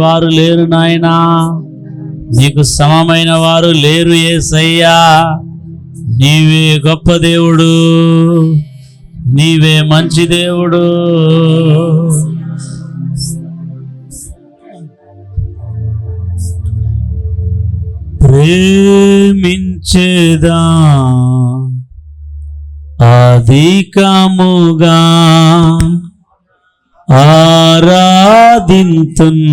వారు లేరు నాయనా, నీకు సమమైన వారు లేరు యేసయ్యా. నీవే గొప్ప దేవుడు, నీవే మంచి దేవుడు. ప్రేమించేదా అధికముగా ఆరాధింతున్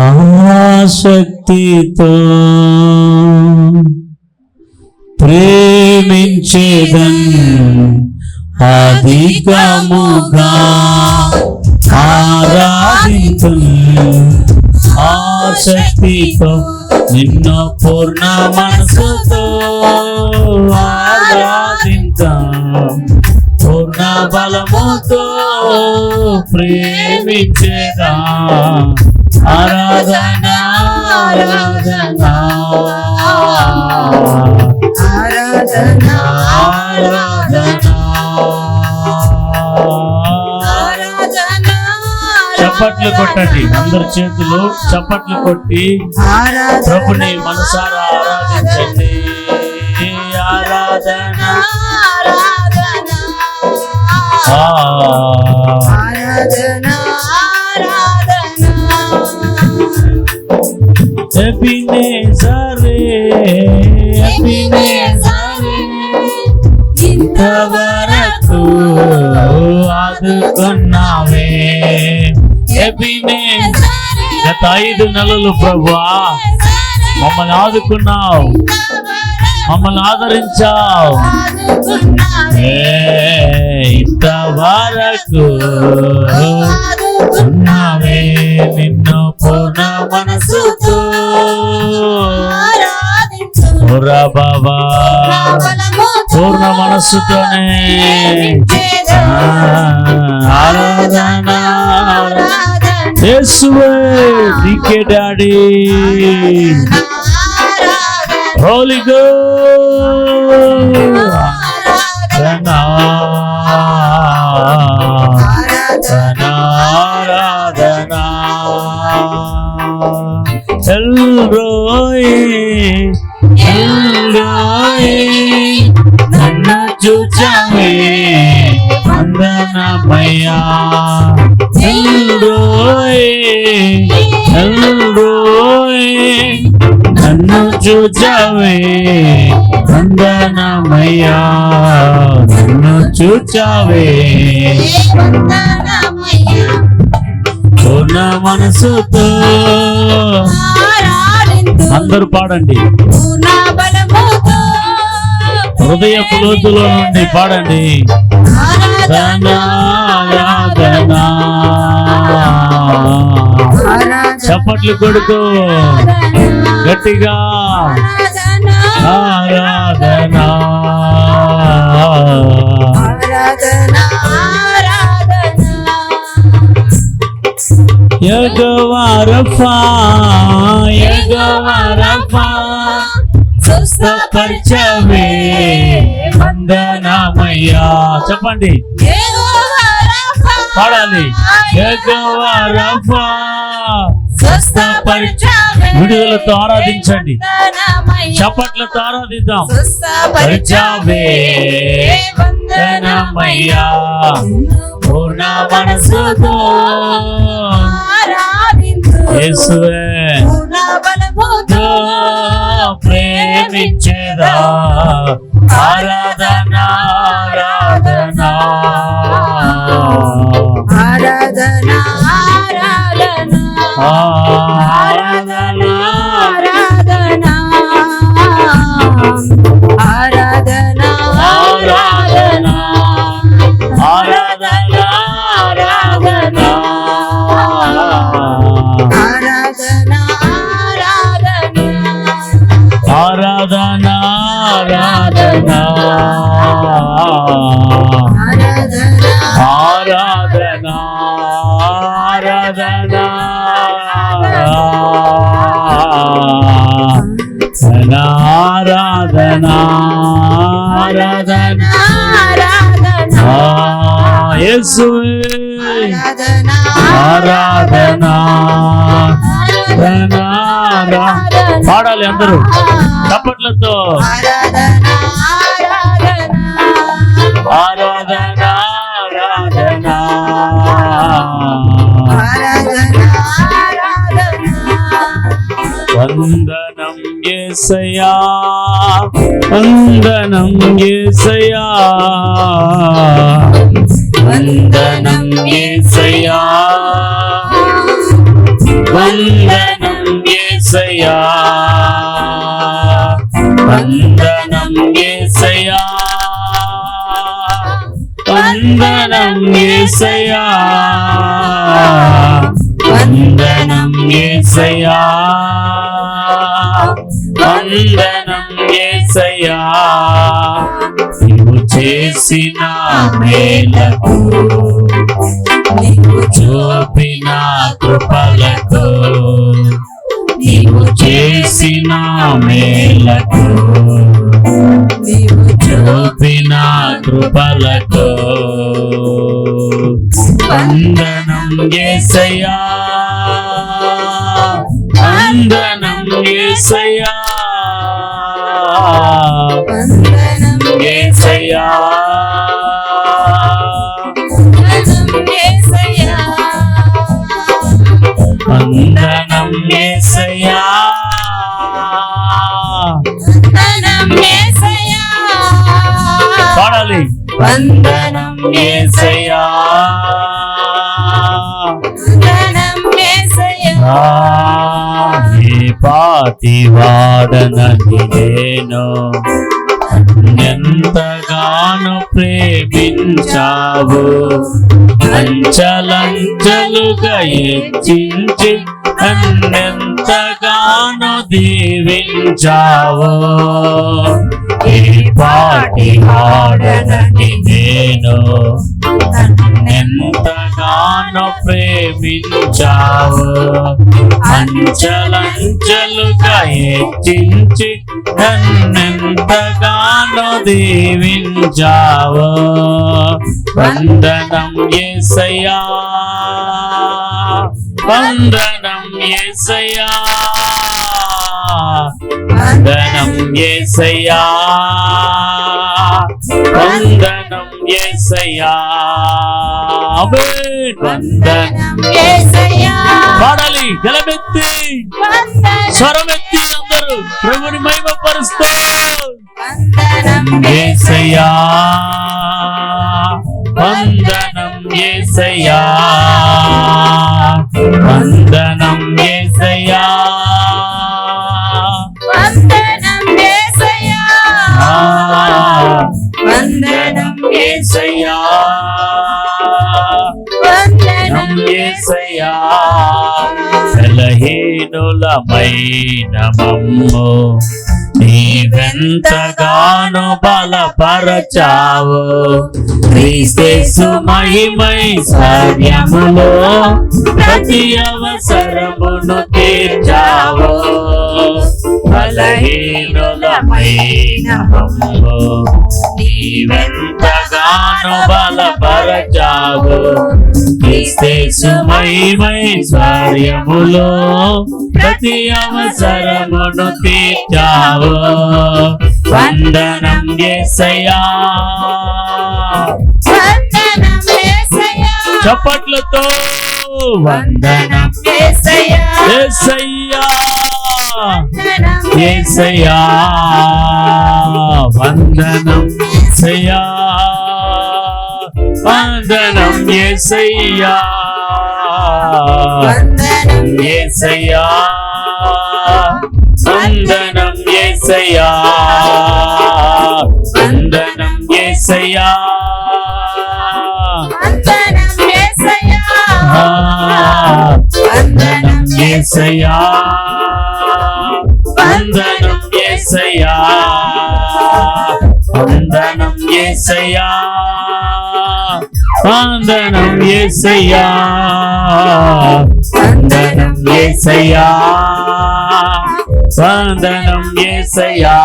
ఆసక్తితో, ప్రేమించేదన్ అధికముగా ఆరాధింతున్ ఆసక్తితో, నిన్ను పూర్ణ మనసుతో ఆరాధింతాం, పూర్ణ బలముతో ప్రేమించేదా. ఆరాధన ఆరాధన ఆరాధన ఆరాధన. చప్పట్లు కొట్టండి, అందరి చేతులు చప్పట్లు కొట్టి ప్రభుని మనసారా ఆరాధించండి. ఆరాధన ఆరాధన ఆరాధన. ఎబినేజరే ఎబినేజరే ఇంతవరకు ఆదుకున్నావే. ఎబినేజరే గత 5 నెలలు ప్రభువా మమ్మల్ని ఆదుకున్నావు, మమ్మల్ని ఆదరించావు. ఇంతవరకు ఉన్నావే, నిన్ను పూర్ణ మనసుతో బాబా పూర్ణ మనస్సుతోనే ఆరాధన. యేసువే నీకే డాడీ, హోలీ గోస్ట్ ఆరాధన ఆరాధన. ఎల్రోయ్ ఎల్రోయ్ నన్ను చూచావే వందనమయ్యా. ఎల్రోయ్ ఎల్రోయ్ నన్ను చూచావే వందనమయ్యా, నన్ను చూచావే పూర్ణ మనసుతో. అందరూ పాడండి, హృదయపు లోతులో నుండి పాడండి. చప్పట్లు కొడుతూ గట్టిగా ఆరాధన యెహోవా రఫా యెహోవా రఫా స్వస్థపరచవే వందనమయ్యా. చెప్పండి, పాడాలి. యెహోవా రఫా స్వస్థపరచవే. విడుదలతో ఆరాధించండి, చప్పట్లతో ఆరాధిద్దాం. స్వస్థపరచవే వందనమయ్యా, పూర్ణ మనసుతో యేసువే ప్రేమించేదా. ఆరాధన ఆరాధన ఆరాధన ఆరాధన ఆరాధన ఆరాధన ఆరాధన ఆరాధన ఆరాధన ఆరాధన ఆరాధన ఆరాధన ఆరాధన ఆరాధన యేసువే ఆరాధన పాడాలి అందరూ చప్పట్లతో ఆరాధన వందనం యేసయ్యా వందనం యేసయ్యా వందనం యేసయ్యా వందనం యేసయ్యా వందనం యేసయ్యా వందనం యేసయ్యా వందనం యేసయ్యా వందనం యేసయ్యా నీవు చేసిన మేలకు నీవు చూపిన కృపలకు నీవు చేసిన మేలకు నీవు చూపిన కృపలకు వందనం యేసయ్యా వందనం యేసయ్యా వందనం యేసయ్యా వందనం యేసయ్యా వందనం యేసయ్యా పాడాలి వందనం యేసయ్యా వందనం యేసయ్యా ఏ పాటి వాడనని నేను ఎంతగానో ప్రేమించావు అంచలంచలుగా హెచ్చించి అన్నెంతగానో దీవించావు ఏ పాటి వాడనని నేను ఎంతగానో ప్రేమించావు అంచలంచలుగా హెచ్చించి నన్నెంతగానో దీవించావు వందనం యేసయ్యా వందనం యేసయ్యా వందనం యేసయ్యా వందనం యేసయ్యా ఆమేన్ వందనం యేసయ్యా పాడాలి గలమెత్తి స్వరమెత్తి అందరూ ప్రభుని మహిమపరుస్తూ వందనం యేసయ్యా వందనం యేసయ్యా వందనం యేసయ్యా వందనం యేసయ్యా వందనం యేసయ్యా వందనం యేసయ్యా బలహీనులమైన మమ్ము నీవెంతగానో బలపరచావు క్రీస్తు మహిమైశ్వర్యములో ప్రతి అవసరమును తీర్చావు బలహీనులమైన మమ్ము నీవెంతగానో బలపరచావు క్రీస్తు మహిమైశ్వర్యములో ప్రతి అవసరమును తీర్చావు వందనం యేసయ్యా వందనం యేసయ్యా చప్పట్లతో వందనం యేసయ్యా యేసయ్యా యేసయ్యా వందనం యేసయ్యా వందనం యేసయ్యా వందనం యేసయ్యా వందనం యేసయ్యా వందనం యేసయ్యా వందనం యేసయ్యా వందనం యేసయ్యా వందనం యేసయ్యా వందనం యేసయ్యా వందనం యేసయ్యా వందనం యేసయ్యా వందనం యేసయ్యా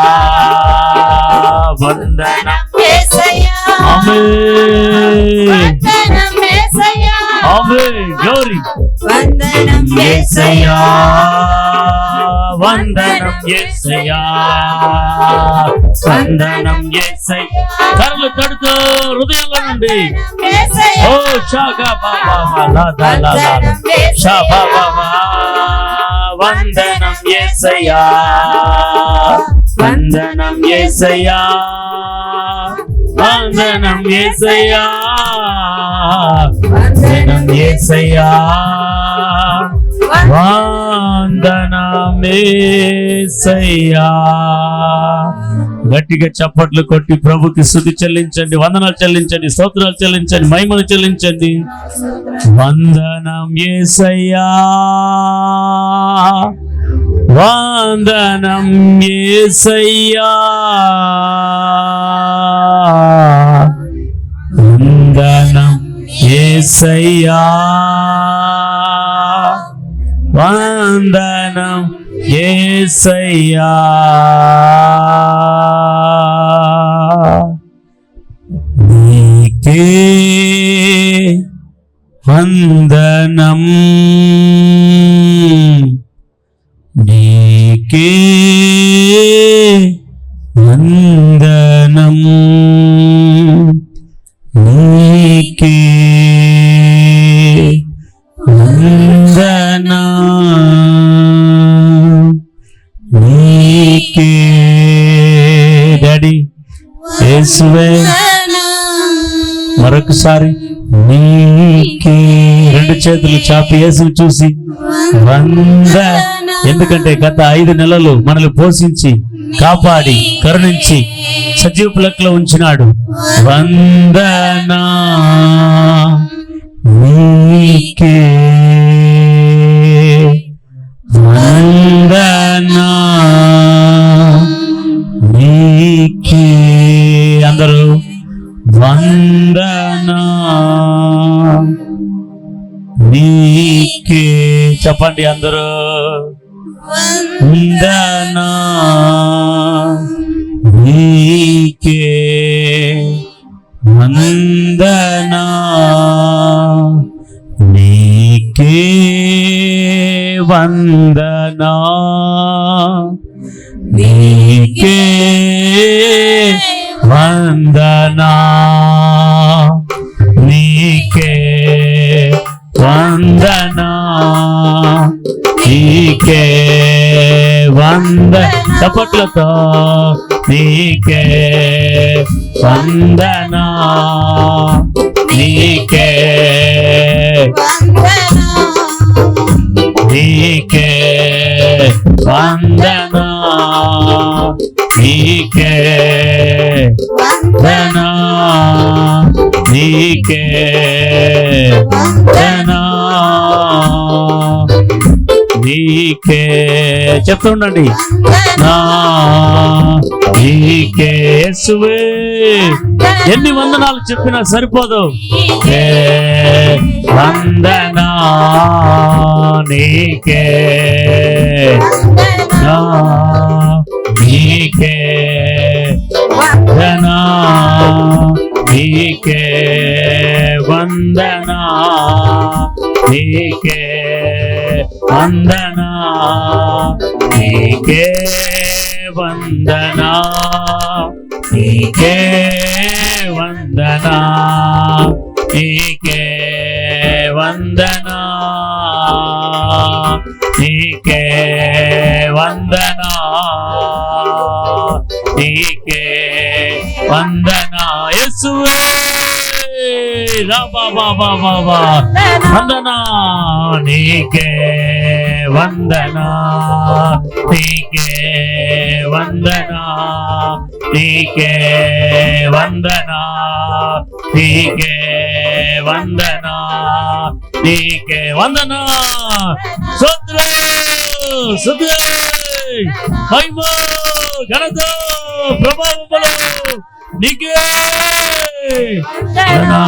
వందనం యేసయ్యా ఆమేన్ వందనం యేసయ్యా ఆమేన్ గ్లోరీ వందనం యేసయ్యా వందనం యేసయ్యా వందనం యేసయ్యా కర్లు తడుతూ హృదయంలో నుండి యేసయ్యా ఓ షాగా బాబా లా లా లా లా షా బాబా వందనం యేసయ్యా వందనం యేసయ్యా వందనం యేసయ్యా వందనం యేసయ్యా వందనం యేసయ్యా. గట్టిగా చప్పట్లు కొట్టి ప్రభుకి స్తుతి చెల్లించండి, వందనాలు చెల్లించండి, స్తోత్రాలు చెల్లించండి, మహిమను చెల్లించండి. వందనం యేసయ్యా వందనం యేసయ్యా వందనం యేసయ్యా వందనం యేసయ్యా నీకే వందనం నీకే వందనం నీకే వందనం నీకే డాడీ యేసువే మరొకసారి నీకే రెండు చేతులు చాపి యేసుని చూసి ఎందుకంటే గత 5 నెలలు మనల్ని పోషించి కాపాడి కరుణించి సజీవ లెక్కలో ఉంచినాడు. వందనా నీకే వందనా నీకే అందరూ వందనా నీకే చెప్పండి అందరూ వందనా నీకే వందనా నీకే వందనా నీకే వందనా నీకే వందనా నీకే చప్పట్లతో నీకే వందనా నీకే నీకే వందనా నీకే వందనా నీకే వందనా నీకే చెప్తుండండి నా నీకే యేసువే. ఎన్ని వందనాలు చెప్పినా సరిపోదు. వందనా నీకే నా నీకే వందనా నీకే వందనా నీకే వందనా నీకే వందనా నీకే వందనా నీకే వందనా నీకే వందనా నీకే వందనా యేసువే రా బాబా బాబా వందనా నీకే వందనా నీకే వందనా నీకే వందనా నీకే వందనా నీకే వందనా స్తోత్రం స్తుతి మహిమ ఘనత ప్రభావములు నీకే వందనా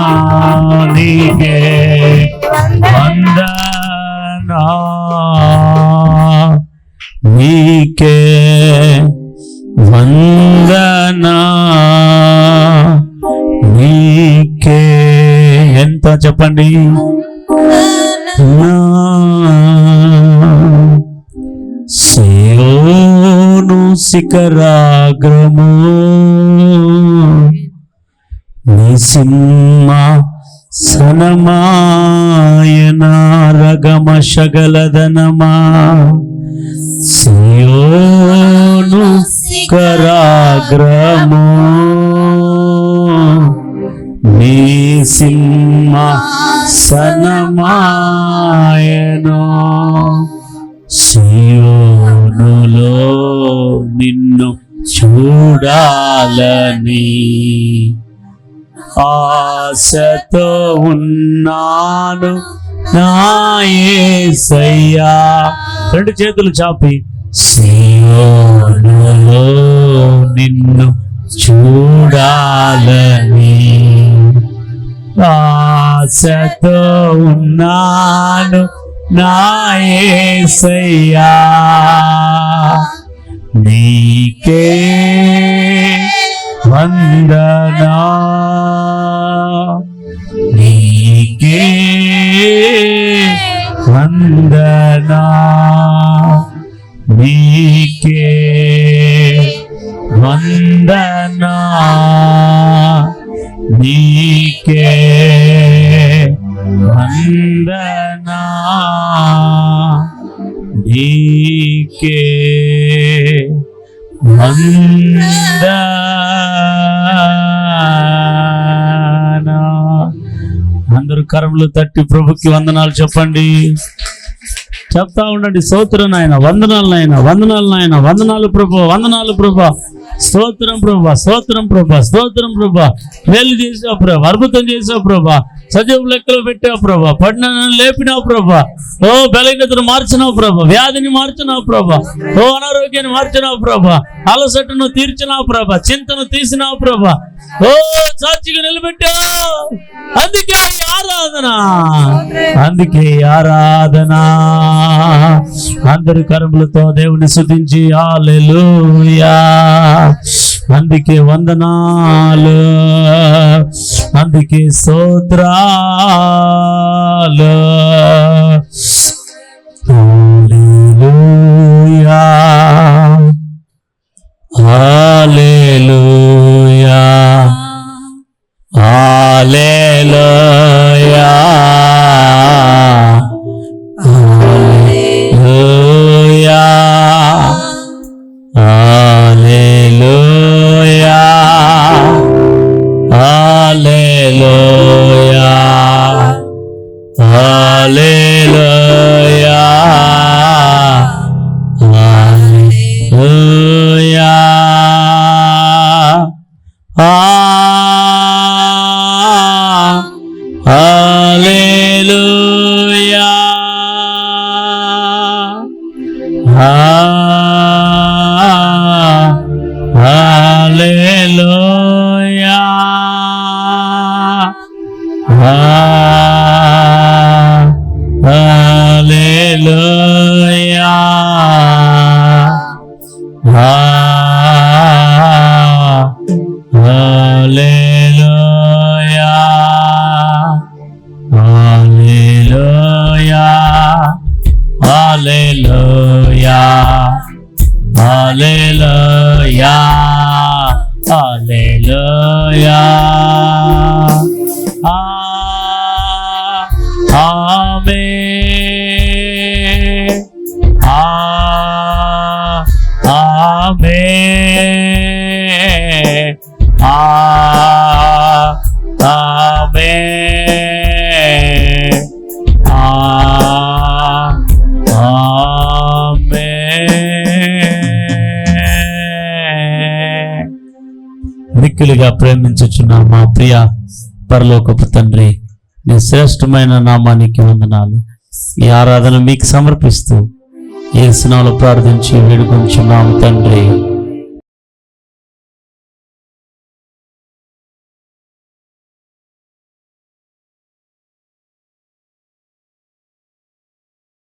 నీకే వందనా నీ నీకే వందనా నీకే. ఎంత చెప్పండి. సియోను శిఖరాగ్రము నిసింహ సనమాయన రగమ శగలదనమా. సియోను శిఖరాగ్రము నిసింహ సనమాయనో. సియోనులో నిన్ను చూడాలని ఆశతో ఉన్నాను నా యేసయ్యా. రెండు చేతులు చాపి సియోనులో నిన్ను చూడాలని ఆశతో ఉన్నాను నా యేసయ్యా. నీకే వందనా నీకే వందనా నీకే వందనా నీకే వందనా నీకే వందనా. అందరూ కరములు తట్టి ప్రభుకి వందనాలు చెప్పండి. చెప్తా ఉండండి. స్తోత్రం నాయన, వందనాలు నాయన, వందనాలు నాయన, వందనాలు ప్రభా, వందనాలు ప్రభా, స్తోత్రం ప్రభా, స్తోత్రం ప్రభా, స్తోత్రం ప్రభా. మేలు చేసావు ప్రభా, అద్భుతం చేసావు ప్రభా, సజీవ లెక్కలు పెట్టావు ప్రభా, పడిన లేపినావు ప్రభా, ఓ బలహీనతను మార్చినావు ప్రభా, వ్యాధిని మార్చినావు ప్రభా, ఓ అనారోగ్యాన్ని మార్చినావు ప్రభా, అలసటను తీర్చినావు ప్రభా, చింతను తీసినావు ప్రభా, ఓ సాక్షిగా నిలబెట్టావు. అందుకే ఆరాధన, అందుకే ఆరాధన. అందరి కరములతో దేవుని స్తుతించి హల్లెలూయా. అందుకే వందనాలు, అందుకే స్తోత్రాలు. హల్లెలూయా హల్లెలూయా హల్లెలూయా హల్లెలూయా హల్లెలూయా హల్లెలూయా హల్లెలూయా హల్లెలూయా. హల్లెలూయా హల్లెలూయా హల్లెలూయా హల్లెలూయా హల్లెలూయా హల్లెలూయా హల్లెలూయా హల్లెలూయా. ఆమేన్ ఆమేన్ ఆమేన్ ఆమేన్. మిక్కిలిగా ప్రేమించుచున్న మా ప్రియ పరలోకపు తండ్రి, నీ శ్రేష్టమైన నామానికి వందనాలు. ఈ ఆరాధన మీకు సమర్పిస్తూ యేసు నామములో ప్రార్థించి వేడుకొంచున్నాము తండ్రి.